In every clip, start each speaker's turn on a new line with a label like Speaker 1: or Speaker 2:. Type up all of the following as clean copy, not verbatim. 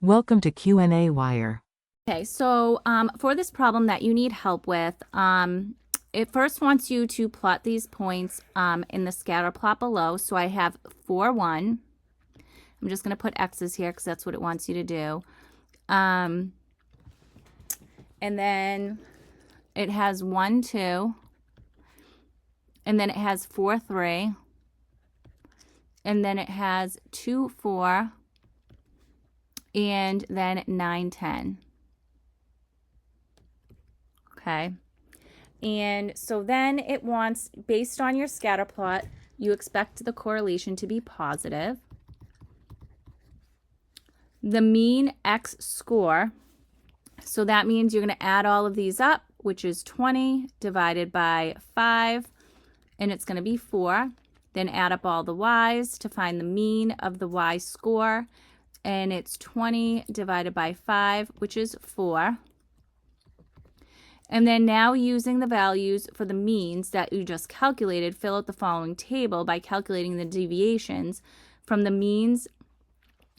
Speaker 1: Welcome to qnawire.
Speaker 2: Okay, so for this problem that you need help with, it first wants you to plot these points in the scatter plot below. So I have 4, 1. I'm just going to put X's here because that's what it wants you to do. And then it has 1, 2. And then it has 4, 3. And then it has 2, 4. And then 9, 10. Okay. And so then it wants, based on your scatter plot, you expect the correlation to be positive. The mean X score, so that means you're going to add all of these up, which is 20 divided by 5, and it's going to be 4. Then add up all the Y's to find the mean of the Y score, and it's 20 divided by 5, which is 4. And then now, using the values for the means that you just calculated, fill out the following table by calculating the deviations from the means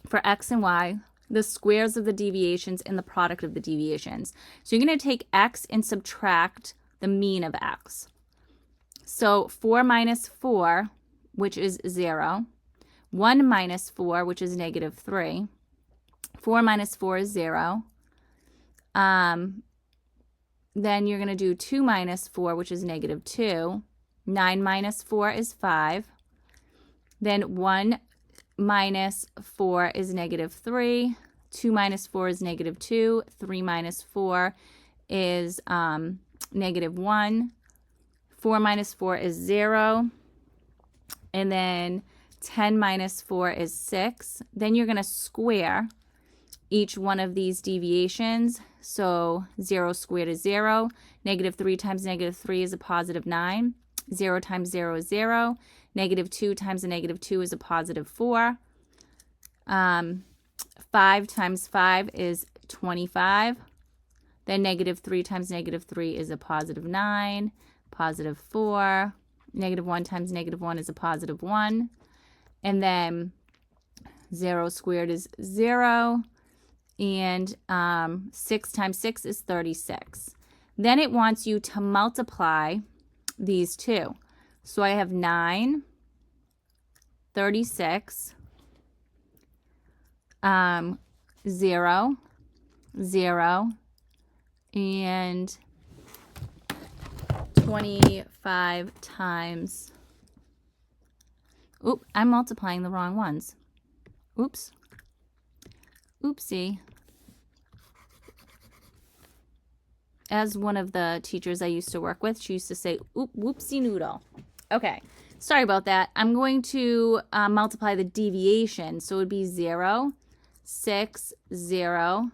Speaker 2: for X and Y, the squares of the deviations, and the product of the deviations. So you're going to take X and subtract the mean of X. So 4 minus 4, which is 0. 1 minus 4, which is negative 3. 4 minus 4 is 0. Then you're going to do 2 minus 4, which is negative 2. 9 minus 4 is 5. Then 1 minus 4 is negative 3. 2 minus 4 is negative 2. 3 minus 4 is negative 1. 4 minus 4 is 0. And then 10 minus 4 is 6. Then you're going to square each one of these deviations. So 0 squared is 0. Negative 3 times negative 3 is a positive 9. 0 times 0 is 0. Negative 2 times a negative 2 is a positive 4. 5 times 5 is 25. Then negative 3 times negative 3 is a positive 9. Positive 4. Negative 1 times negative 1 is a positive 1. And then 0 squared is 0. And 6 times 6 is 36. Then it wants you to multiply these two. So I have 9, 36, 0, 0, and 25 times. Oop, I'm multiplying the wrong ones. Oops. Oopsie. As one of the teachers I used to work with, she used to say, oop, whoopsie noodle. Okay, sorry about that. I'm going to multiply the deviation. So it would be 0, 6, 0,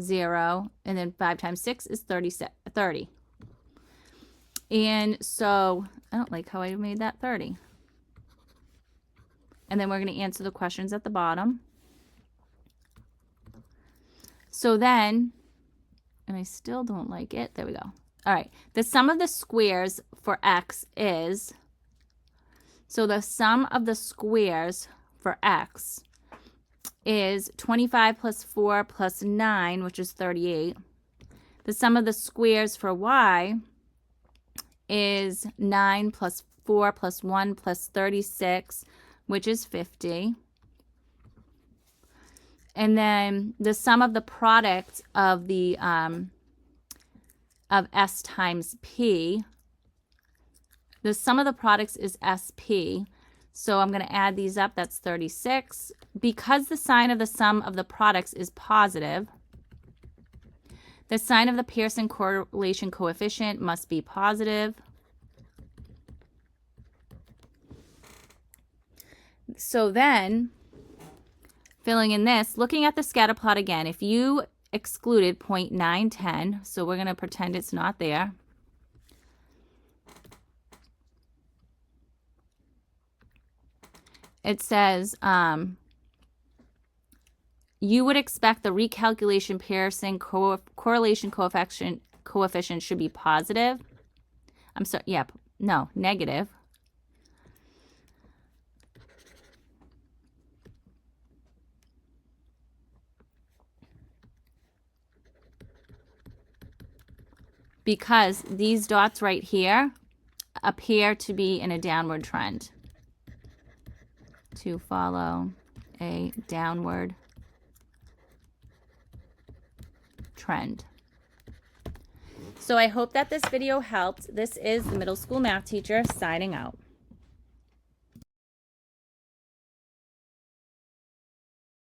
Speaker 2: 0, and then 5 times 6 is 30. And so I don't like how I made that 30. And then we're going to answer the questions at the bottom. So then, and I still don't like it. There we go. All right. The sum of the squares for X is, so the sum of the squares for X is 25 plus 4 plus 9, which is 38. The sum of the squares for Y is 9 plus 4 plus 1 plus 36, which is 50. And then the sum of the product of the of S times P, the sum of the products is SP. So I'm going to add these up. That's 36. Because the sign of the sum of the products is positive, the sign of the Pearson correlation coefficient must be positive. So then, filling in this, looking at the scatter plot again, if you excluded 0.910, so we're going to pretend it's not there. It says you would expect the recalculation Pearson correlation coefficient should be positive. I'm sorry, yeah, no, negative. because these dots right here appear to be in a downward trend. To follow a downward trend. So I hope that this video helped. This is the middle school math teacher signing out.